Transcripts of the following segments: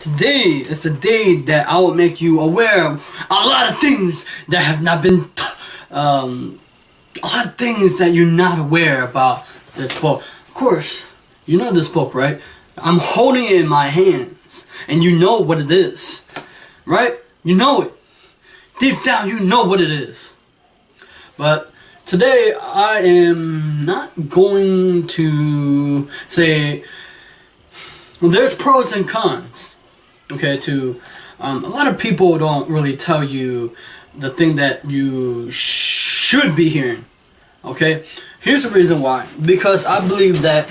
Today is a day that I will make you aware of a lot of things that have not been, a lot of things that you're not aware about this book. Of course, you know this book, right? I'm holding it in my hands, and you know what it is, right? You know it. Deep down, you know what it is. But today, I am not going to say, well, there's pros and cons, okay, to, a lot of people don't really tell you the thing that you should be hearing, okay? Here's the reason why. Because I believe that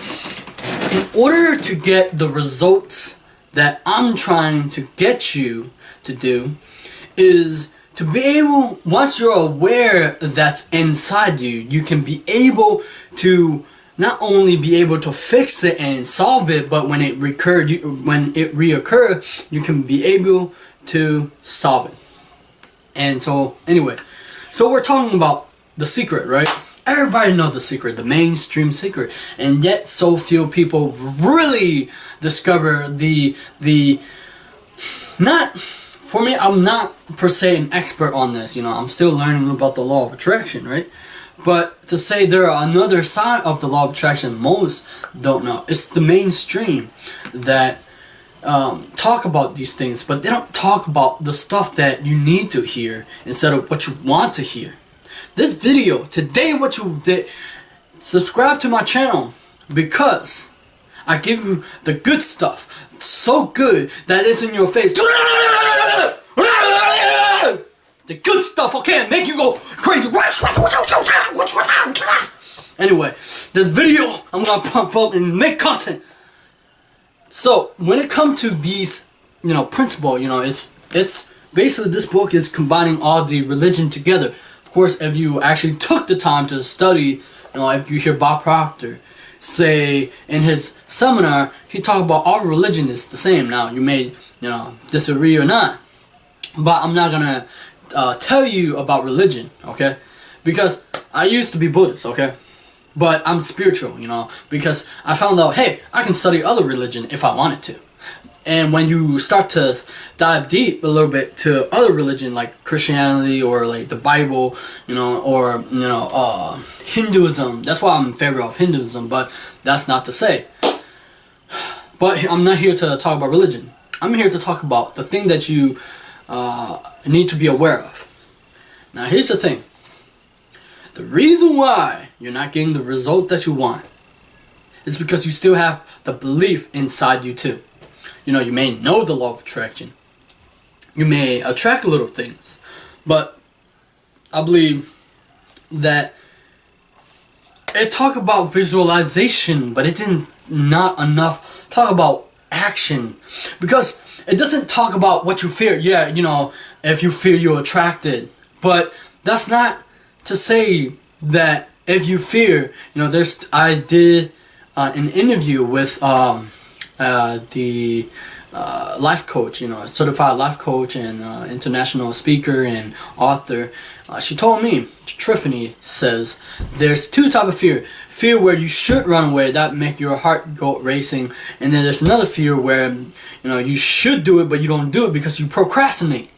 in order to get the results that I'm trying to get you to do is to be able, once you're aware that's inside you, you can be able to not only be able to fix it and solve it, but when it reoccur, you can be able to solve it. And so, anyway, so we're talking about The Secret, right? Everybody knows The Secret, the mainstream secret, and yet so few people really discover not, for me, I'm not per se an expert on this, you know, I'm still learning about the law of attraction, right? But to say there are another side of the law of attraction, most don't know. It's the mainstream that talk about these things, but they don't talk about the stuff that you need to hear instead of what you want to hear. This video, today what you did, subscribe to my channel because I give you the good stuff. So good that it's in your face. The good stuff, okay, and make you go crazy. Anyway, this video, I'm gonna pump up and make content. So, when it comes to these, you know, principle, you know, it's basically this book is combining all the religion together. Of course, if you actually took the time to study, you know, if you hear Bob Proctor say in his seminar, he talked about all religion is the same. Now, you may, you know, disagree or not, but I'm not gonna tell you about religion, okay? Because I used to be Buddhist, okay? But I'm spiritual, you know, because I found out, hey, I can study other religion if I wanted to. And when you start to dive deep a little bit to other religion like Christianity or like the Bible, you know, or, you know, Hinduism, that's why I'm in favor of Hinduism, but that's not to say. But I'm not here to talk about religion. I'm here to talk about the thing that you need to be aware of. Now here's the thing. The reason why you're not getting the result that you want is because you still have the belief inside you too. You know, you may know the law of attraction. You may attract little things. But I believe that it talked about visualization, but it didn't not enough talk about action. Because it doesn't talk about what you fear. Yeah, you know, if you fear, you're attracted. But that's not to say that if you fear, you know, I did an interview with the life coach, you know, a certified life coach and international speaker and author. She told me, Tiffany says, there's two types of fear. Fear where you should run away, that make your heart go racing. And then there's another fear where, you know, you should do it, but you don't do it because you procrastinate.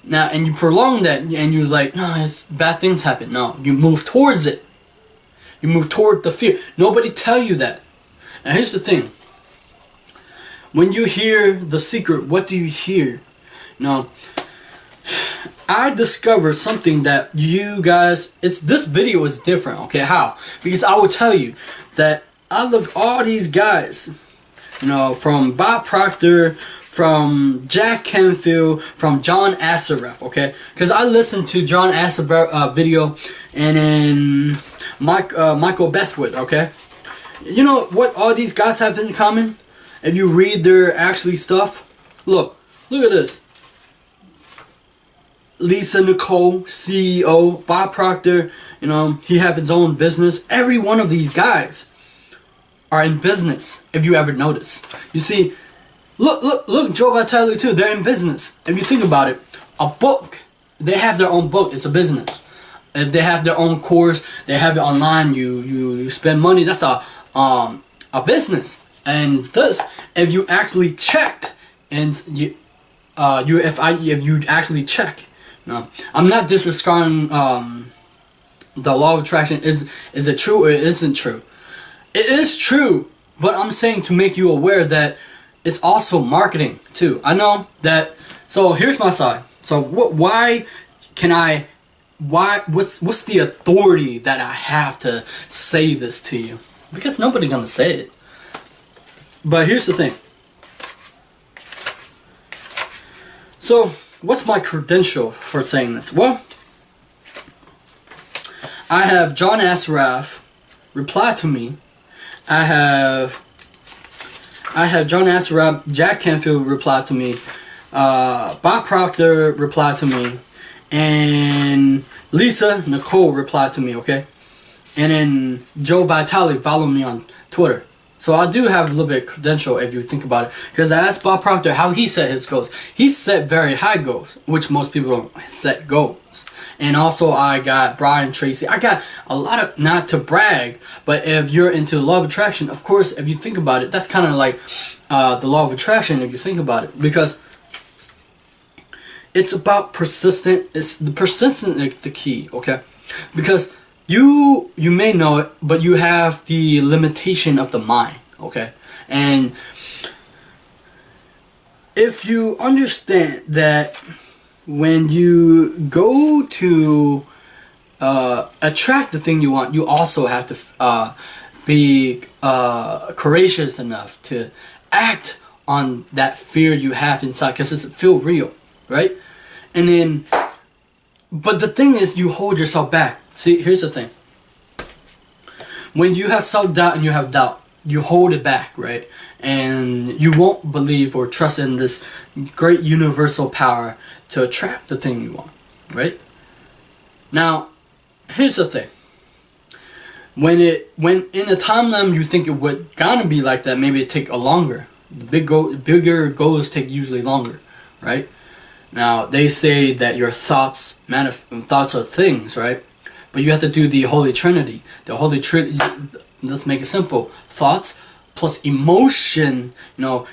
Now, and you prolong that, and you're like, no, bad things happen. No, you move towards it. You move toward the fear. Nobody tell you that. Now, here's the thing. When you hear The Secret, what do you hear? Now, I discovered something that you guys, this video is different, okay? How? Because I will tell you that I look all these guys, you know, from Bob Proctor, from Jack Canfield, from John Assaraf, okay? Because I listened to John Assaraf video and then Michael Beckwith, okay? You know what all these guys have in common? If you read their actually stuff, look at this. Lisa Nicole, CEO, Bob Proctor, you know, he have his own business. Every one of these guys are in business, if you ever notice. You see, look, Joe Vitale too, they're in business. If you think about it, a book, they have their own book, it's a business. If they have their own course, they have it online, you spend money, that's a business. And thus, if you actually checked and if you actually check, I'm not disregarding the law of attraction. Is it true or it isn't true? It is true, but I'm saying to make you aware that it's also marketing too. I know that. So here's my side. So why can I? What's the authority that I have to say this to you? Because nobody's gonna say it. But here's the thing. So what's my credential for saying this? Well, I have John Assaraf reply to me. I have John Assaraf, Jack Canfield reply to me. Bob Proctor replied to me, and Lisa Nicole replied to me, okay? And then Joe Vitale followed me on Twitter. So I do have a little bit of credential if you think about it. Because I asked Bob Proctor how he set his goals. He set very high goals, which most people don't set goals. And also I got Brian Tracy. I got a lot of, not to brag, but if you're into the law of attraction, of course, if you think about it, that's kind of like the law of attraction if you think about it. Because it's about persistent. It's the persistent is the key, okay? Because you may know it, but you have the limitation of the mind, okay? And if you understand that when you go to attract the thing you want, you also have to be courageous enough to act on that fear you have inside, because it feels real, right? And then, but the thing is, you hold yourself back. See, here's the thing. When you have self-doubt and you have doubt, you hold it back, right? And you won't believe or trust in this great universal power to attract the thing you want, right? Now, here's the thing. When in a timeline you think it would gonna be like that, maybe it take a longer. The bigger goals take usually longer, right? Now, they say that your thoughts are things, right? But you have to do the Holy Trinity. The Holy Trinity, let's make it simple. Thoughts plus emotion,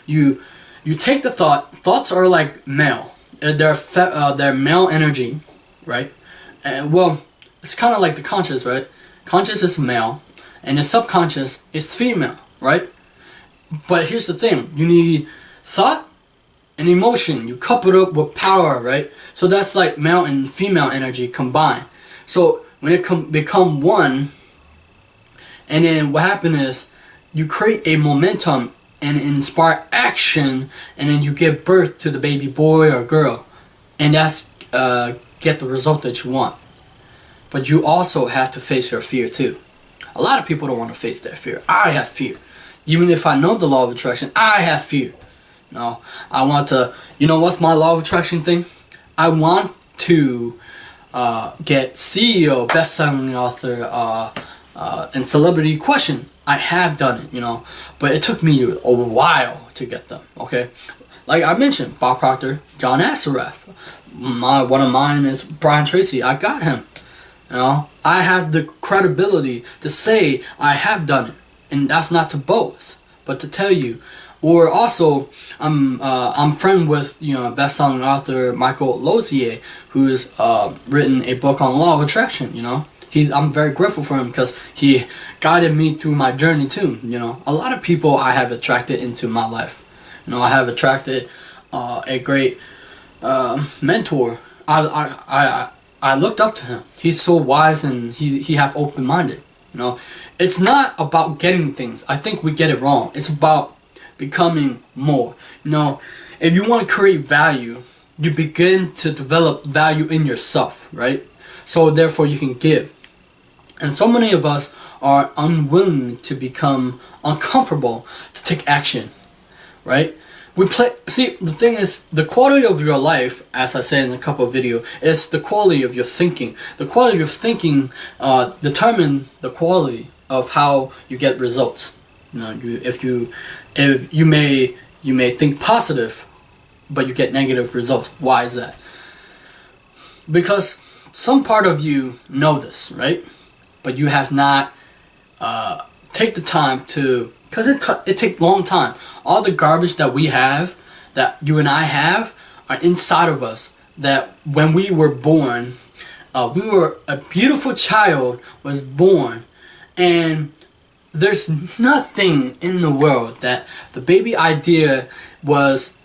you take the thought. Thoughts are like male. They're male energy, right? Well, it's kind of like the conscious, right? Conscious is male, and the subconscious is female, right? But here's the thing. You need thought and emotion. You couple it up with power, right? So that's like male and female energy combined. So when it become one, and then what happens is you create a momentum and inspire action, and then you give birth to the baby boy or girl, and that's get the result that you want. But you also have to face your fear too. A lot of people don't want to face their fear. I have fear. Even if I know the law of attraction, I have fear. I want to, what's my law of attraction thing? I want to get CEO, best-selling author, and celebrity question. I have done it, but it took me a while to get them, okay? Like I mentioned, Bob Proctor, John Assaraf. One of mine is Brian Tracy. I got him. I have the credibility to say I have done it, and that's not to boast, but to tell you. Or also, I'm friend with best-selling author Michael Lozier, who's written a book on law of attraction. I'm very grateful for him because he guided me through my journey too. A lot of people I have attracted into my life. I have attracted a great mentor. I looked up to him. He's so wise and he have open-minded. It's not about getting things. I think we get it wrong. It's about becoming more. If you want to create value, you begin to develop value in yourself, right? So therefore you can give. And so many of us are unwilling to become uncomfortable to take action, right? See, the thing is, the quality of your life, as I said in a couple of videos, is the quality of your thinking. The quality of your thinking determine the quality of how you get results. If you may think positive, but you get negative results. Why is that? Because some part of you know this, right? But you have not take the time to, because it takes long time. All the garbage that we have that you and I have are inside of us. That when we were born, a beautiful child was born, and there's nothing in the world that the baby idea was.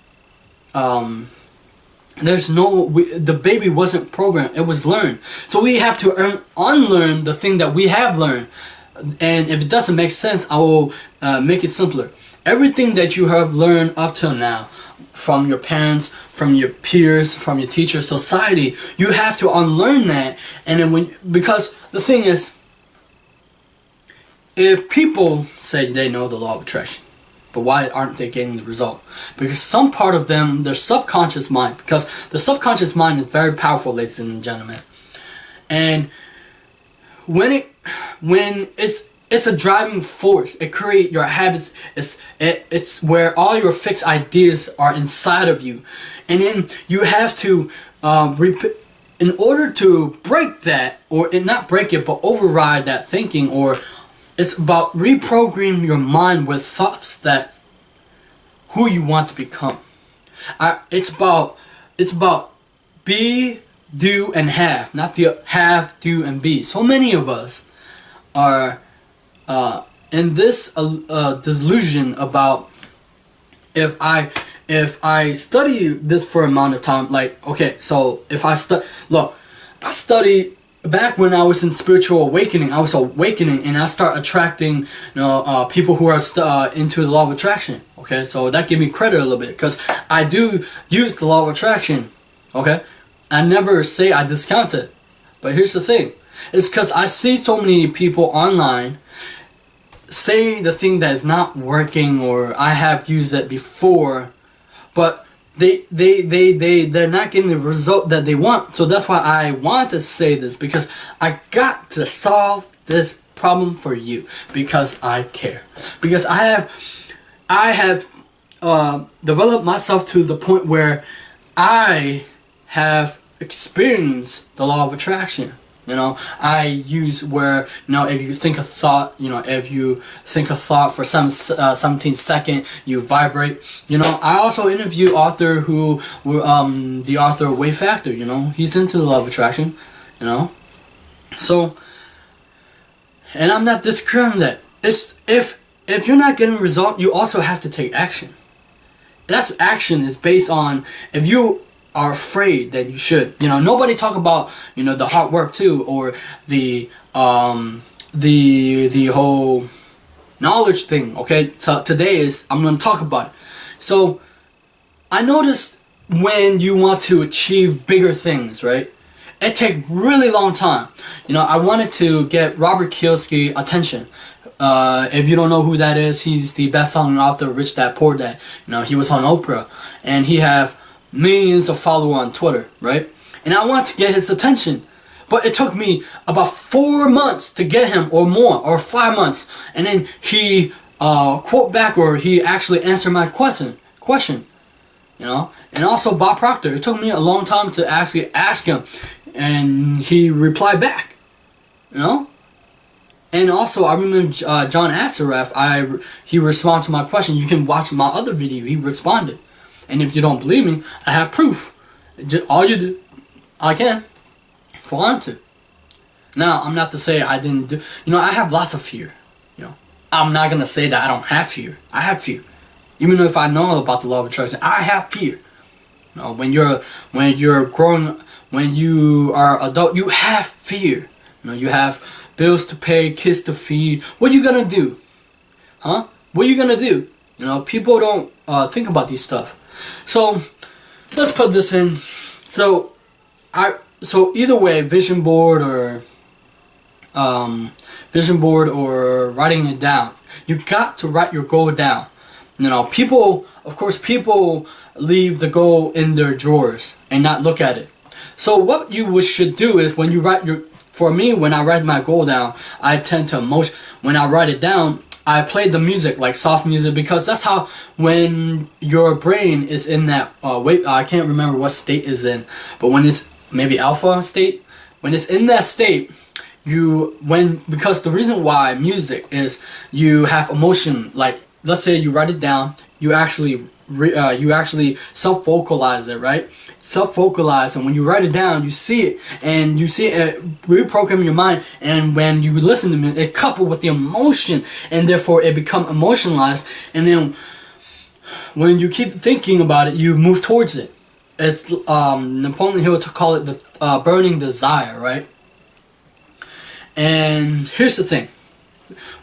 The baby wasn't programmed; it was learned. So we have to unlearn the thing that we have learned. And if it doesn't make sense, I will make it simpler. Everything that you have learned up till now, from your parents, from your peers, from your teacher, society, you have to unlearn that. And then because the thing is, if people say they know the law of attraction, but why aren't they getting the result? Because some part of them, their subconscious mind, because the subconscious mind is very powerful, ladies and gentlemen. And when it's a driving force. It creates your habits. It's where all your fixed ideas are inside of you, and then you have to in order to break that, or not break it, but override that thinking, or it's about reprogramming your mind with thoughts that who you want to become. It's about be, do, and have, not the have, do, and be. So many of us are in this delusion about if I study this for an amount of time, like, okay, so if I studied back when I was in spiritual awakening. I was awakening, and I start attracting, people who are into the law of attraction. Okay, so that gave me credit a little bit, because I do use the law of attraction. Okay, I never say I discount it, but here's the thing: it's because I see so many people online say the thing that is not working, or I have used it before, but they're not getting the result that they want. So that's why I want to say this, because I got to solve this problem for you, because I care, because I have developed myself to the point where I have experienced the law of attraction. I use where, if you think a thought, if you think a thought for 17 seconds, you vibrate. I also interview author the author of Wave Factor, he's into the law of attraction, So, and I'm not discounting that. It's, if you're not getting a result, you also have to take action. That's action is based on, if you are afraid that you should. Nobody talk about, the hard work too, or the whole knowledge thing. Okay, so today I'm going to talk about it. So I noticed when you want to achieve bigger things, right? It takes really long time. I wanted to get Robert Kiyosaki attention. If you don't know who that is, he's the best-selling author of Rich Dad Poor Dad. He was on Oprah, and he have millions of followers on Twitter, right? And I wanted to get his attention, but it took me about 4 months to get him, or more, or 5 months. And then he quote back, or he actually answered my question. And also Bob Proctor. It took me a long time to actually ask him, and he replied back. And also I remember John Assaraf. He responded to my question. You can watch my other video. He responded. And if you don't believe me, I have proof. All you do, I can, if I want to. Now, I'm not to say I didn't do. I have lots of fear. I'm not gonna say that I don't have fear. I have fear, even if I know about the law of attraction. I have fear. When you're growing, when you are adult, you have fear. You have bills to pay, kids to feed. What are you gonna do? Huh? What are you gonna do? People don't think about these stuff. So let's put this in. So either way, vision board or writing it down. You got to write your goal down. People leave the goal in their drawers and not look at it. So what you should do is, when you when I write my goal down, I tend to when I write it down, I play the music, like soft music, because that's how, when your brain is in that I can't remember what state is in, but when it's maybe alpha state, when it's in that state, because the reason why music is, you have emotion. Like, let's say you write it down, you actually you actually self-vocalize it, right? Self-vocalize, and when you write it down, you see it, and you see it reprogram your mind, and when you listen to it, it coupled with the emotion, and therefore it become emotionalized, and then when you keep thinking about it, you move towards it. It's Napoleon Hill to call it the burning desire, right? And here's the thing: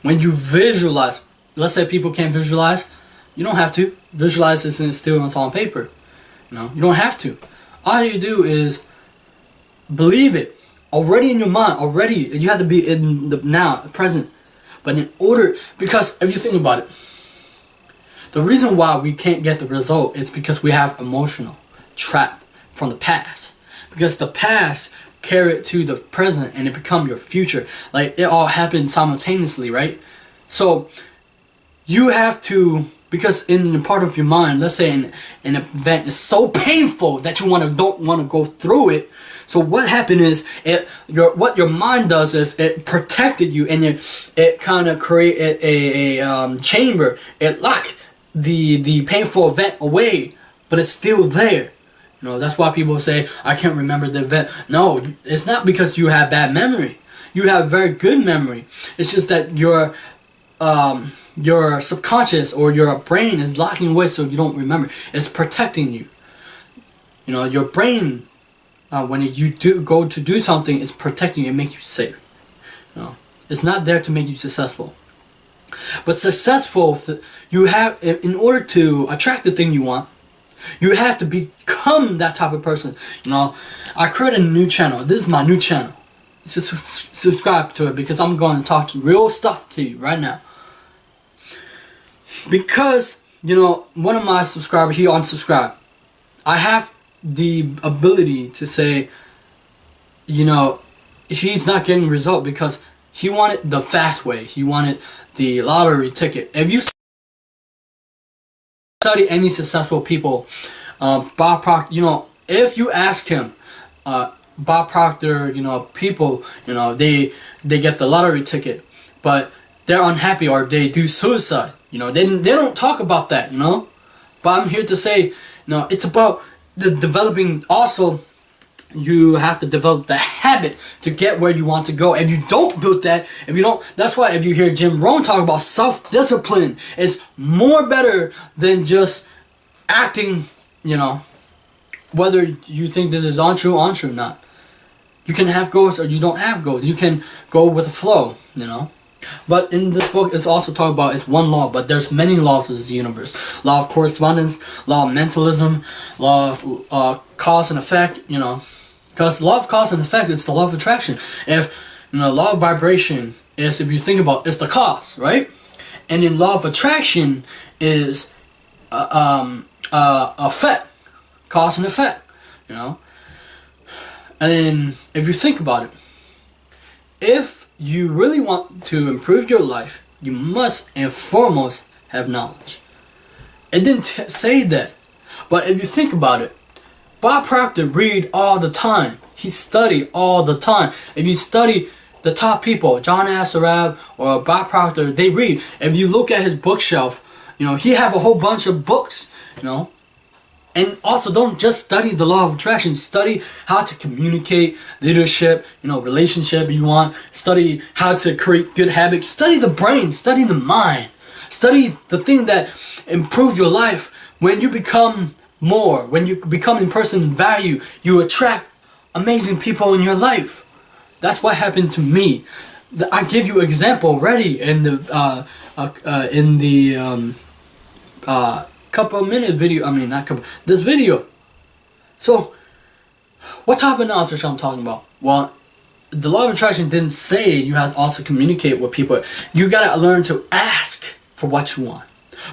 when you visualize, let's say people can't visualize, you don't have to visualize this and still it's on paper. You don't have to. All you do is believe it already in your mind. Already, you have to be in the now, present. But in order, because if you think about it, the reason why we can't get the result is because we have emotional trap from the past. Because the past carry it to the present and it become your future. Like it all happened simultaneously, right? So you have to, because in the part of your mind, let's say an event is so painful that you don't want to go through it. So what happened is what your mind does is it protected you, and it kind of created a chamber. It locked the painful event away, but it's still there. That's why people say, I can't remember the event. No, it's not because you have bad memory. You have very good memory. It's just that your subconscious or your brain is locking away so you don't remember. It's protecting you. Your brain, when you go to do something, it's protecting you and make you safe. It's not there to make you successful. But successful, you have, in order to attract the thing you want, you have to become that type of person. I created a new channel. This is my new channel. Just subscribe to it because I'm going to talk real stuff to you right now. Because, one of my subscribers, he unsubscribed. I have the ability to say, he's not getting result because he wanted the fast way. He wanted the lottery ticket. If you study any successful people, Bob Proctor, if you ask him, Bob Proctor, people, they get the lottery ticket, but they're unhappy or they do suicide. They don't talk about that. But I'm here to say, it's about the developing. Also, you have to develop the habit to get where you want to go. If you don't build that, that's why if you hear Jim Rohn talk about self-discipline, it's more better than just acting, whether you think this is untrue or not. You can have goals or you don't have goals. You can go with the flow, But in this book, it's also talking about it's one law, but there's many laws of this universe. Law of correspondence, law of mentalism, law of cause and effect, Because law of cause and effect is the law of attraction. If law of vibration is, if you think about, it's the cause, right? And then law of attraction is effect, cause and effect, And then if you think about it, if you really want to improve your life, you must and foremost have knowledge. It didn't say that, but if you think about it, Bob Proctor read all the time. He studied all the time. If you study the top people, John Assaraf or Bob Proctor, they read. If you look at his bookshelf, he have a whole bunch of books, And also don't just study the law of attraction. Study how to communicate, leadership, relationship you want. Study how to create good habits. Study the brain, study the mind. Study the thing that improve your life. When you become more, when you become a person of value, you attract amazing people in your life. That's what happened to me. I give you an example already in the couple minute video. This video. So, what type of knowledge I'm talking about? Well, the law of attraction didn't say you have to also communicate with people. You gotta learn to ask for what you want,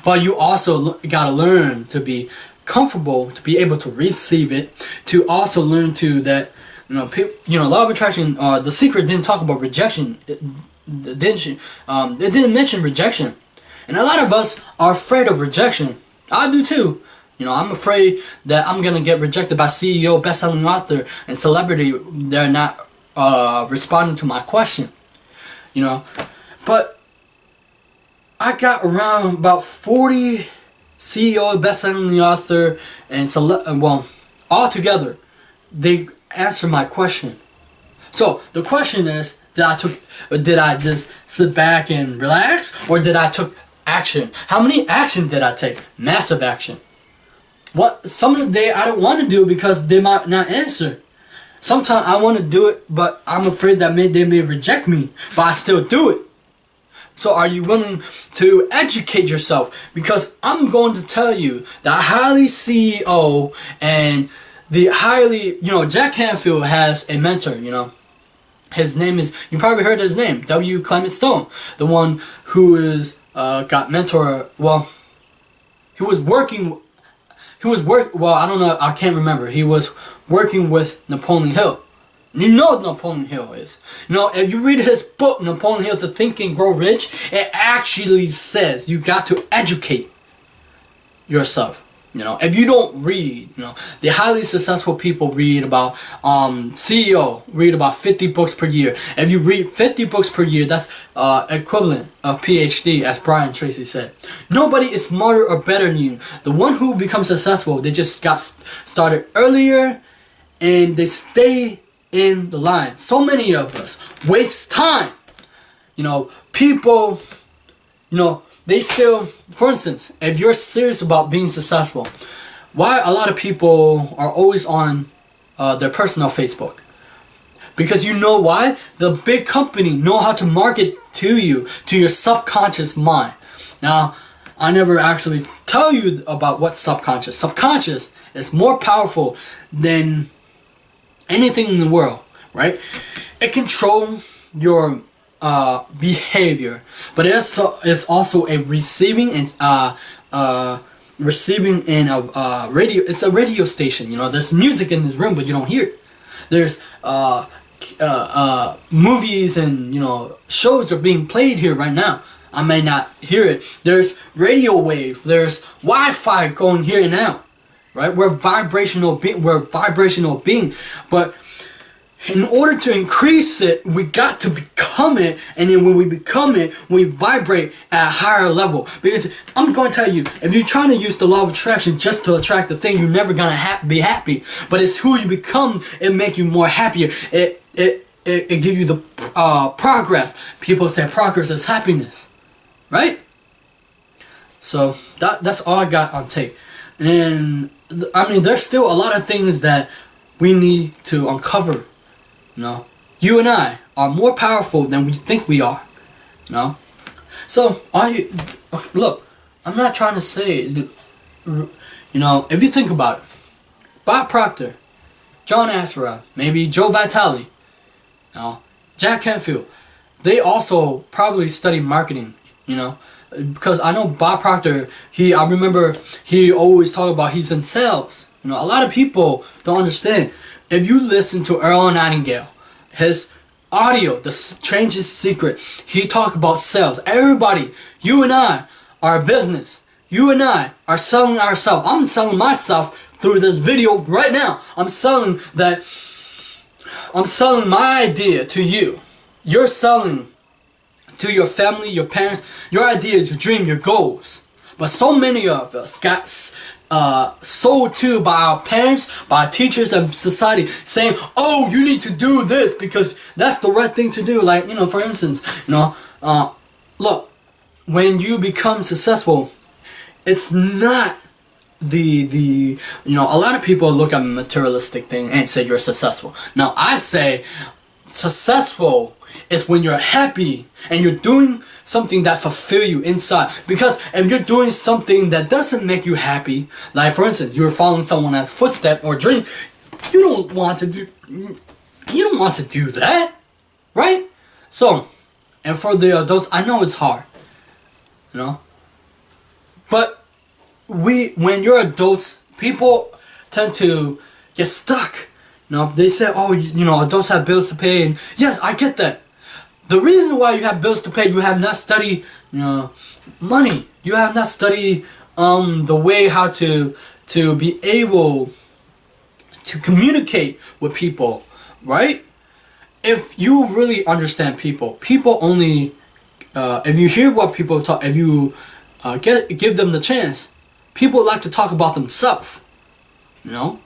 but you also gotta learn to be comfortable to be able to receive it. To also learn to that law of attraction. The Secret didn't talk about rejection. It didn't mention rejection, and a lot of us are afraid of rejection. I do too. I'm afraid that I'm gonna get rejected by CEO, best-selling author, and celebrity. They're not responding to my question. But I got around about 40 CEO, best-selling author, and well, all together, they answer my question. So the question is, did I just sit back and relax, or did I took action? How many action did I take? Massive action. What some of the day I don't want to do because they might not answer. Sometimes I want to do it, but I'm afraid that they may reject me, but I still do it. So are you willing to educate yourself? Because I'm going to tell you that highly CEO and the highly, Jack Canfield has a mentor, His name is, you probably heard his name, W. Clement Stone. The one who is, got mentor, well, I don't know, I can't remember. He was working with Napoleon Hill. You know what Napoleon Hill is. If you read his book, Napoleon Hill, To Think and Grow Rich, it actually says you got to educate yourself. If you don't read, the highly successful people read about, CEO, read about 50 books per year. If you read 50 books per year, that's equivalent of PhD, as Brian Tracy said. Nobody is smarter or better than you. The one who becomes successful, they just got started earlier, and they stay in the line. So many of us waste time. People, they still, for instance, if you're serious about being successful, why a lot of people are always on their personal Facebook? Because you know why? The big company know how to market to you, to your subconscious mind. Now, I never actually tell you about what's subconscious. Subconscious is more powerful than anything in the world, right? It controls your behavior, but it's also a receiving and radio. It's a radio station. There's music in this room, but you don't hear it. There's movies and shows are being played here right now. I may not hear it. There's radio wave. There's Wi-Fi going here and now, right? We're vibrational being, but in order to increase it, we got to become it, and then when we become it, we vibrate at a higher level. Because I'm going to tell you, if you're trying to use the law of attraction just to attract the thing, you're never gonna be happy. But it's who you become. It make you more happier. It give you the progress. People say progress is happiness, right? So that's all I got on tape. And there's still a lot of things that we need to uncover. You and I are more powerful than we think we are. So look, I'm not trying to say, if you think about it, Bob Proctor, John Assaraf, maybe Joe Vitale, Jack Canfield, they also probably study marketing, because I know Bob Proctor, I remember he always talked about he's in sales. A lot of people don't understand. If you listen to Earl Nightingale, his audio, The Strangest Secret, he talked about sales. Everybody, you and I are a business. You and I are selling ourselves. I'm selling myself through this video right now. I'm selling my idea to you. You're selling to your family, your parents, your ideas, your dream, your goals. But so many of us got sold to by our parents, by our teachers and society, saying, oh, you need to do this because that's the right thing to do. Like, for instance, look, when you become successful, it's not a lot of people look at a materialistic thing and say you're successful. Now, I say successful is when you're happy and you're doing something that fulfill you inside. Because if you're doing something that doesn't make you happy, like for instance, you're following someone else's footstep or dream, you don't want to do that, right? So, and for the adults, I know it's hard, but when you're adults, people tend to get stuck. They say, oh, adults have bills to pay, and yes, I get that. The reason why you have bills to pay, you have not studied, money. You have not studied the way how to be able to communicate with people, right? If you really understand people only, if you hear what people talk, if you give them the chance, people like to talk about themselves. You know?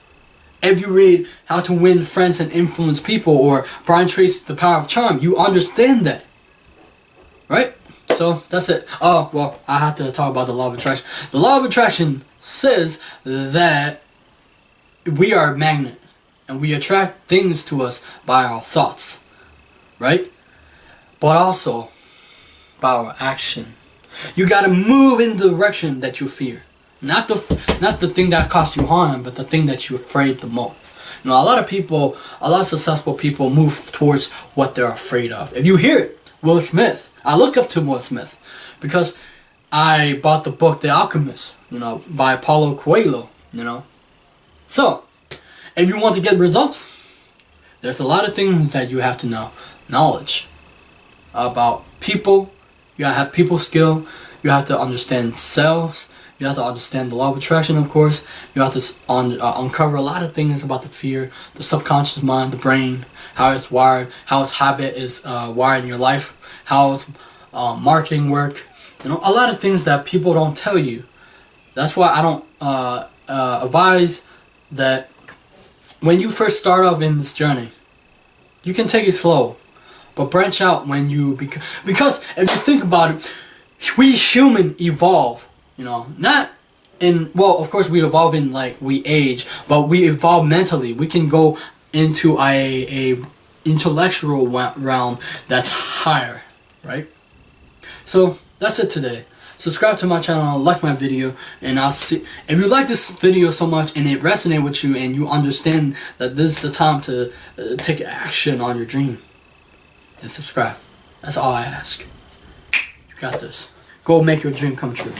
If you read How to Win Friends and Influence People or Brian Tracy's The Power of Charm, you understand that. Right? So, that's it. Oh, well, I have to talk about the Law of Attraction. The Law of Attraction says that we are a magnet. And we attract things to us by our thoughts. Right? But also by our action. You gotta move in the direction that you fear. Not the thing that costs you harm, but the thing that you're afraid the most. You know, a lot of successful people move towards what they're afraid of. If you hear it, Will Smith. I look up to Will Smith because I bought the book The Alchemist, you know, by Paulo Coelho, you know. So, if you want to get results, there's a lot of things that you have to know. Knowledge about people. You gotta have people skill. You have to understand sales. You have to understand the law of attraction, of course. You have to uncover a lot of things about the fear, the subconscious mind, the brain, how it's wired, how its habit is wired in your life, how its marketing work. You know, a lot of things that people don't tell you. That's why I don't advise that when you first start off in this journey, you can take it slow, but branch out when you because if you think about it, we human evolve. You know, not in, well, of course we evolve in, like, we age, but we evolve mentally. We can go into a intellectual realm that's higher, right? So that's it today. Subscribe to my channel, like my video, and I'll see if you like this video so much and it resonates with you and you understand that this is the time to take action on your dream. Then subscribe. That's all I ask. You got this. Go make your dream come true.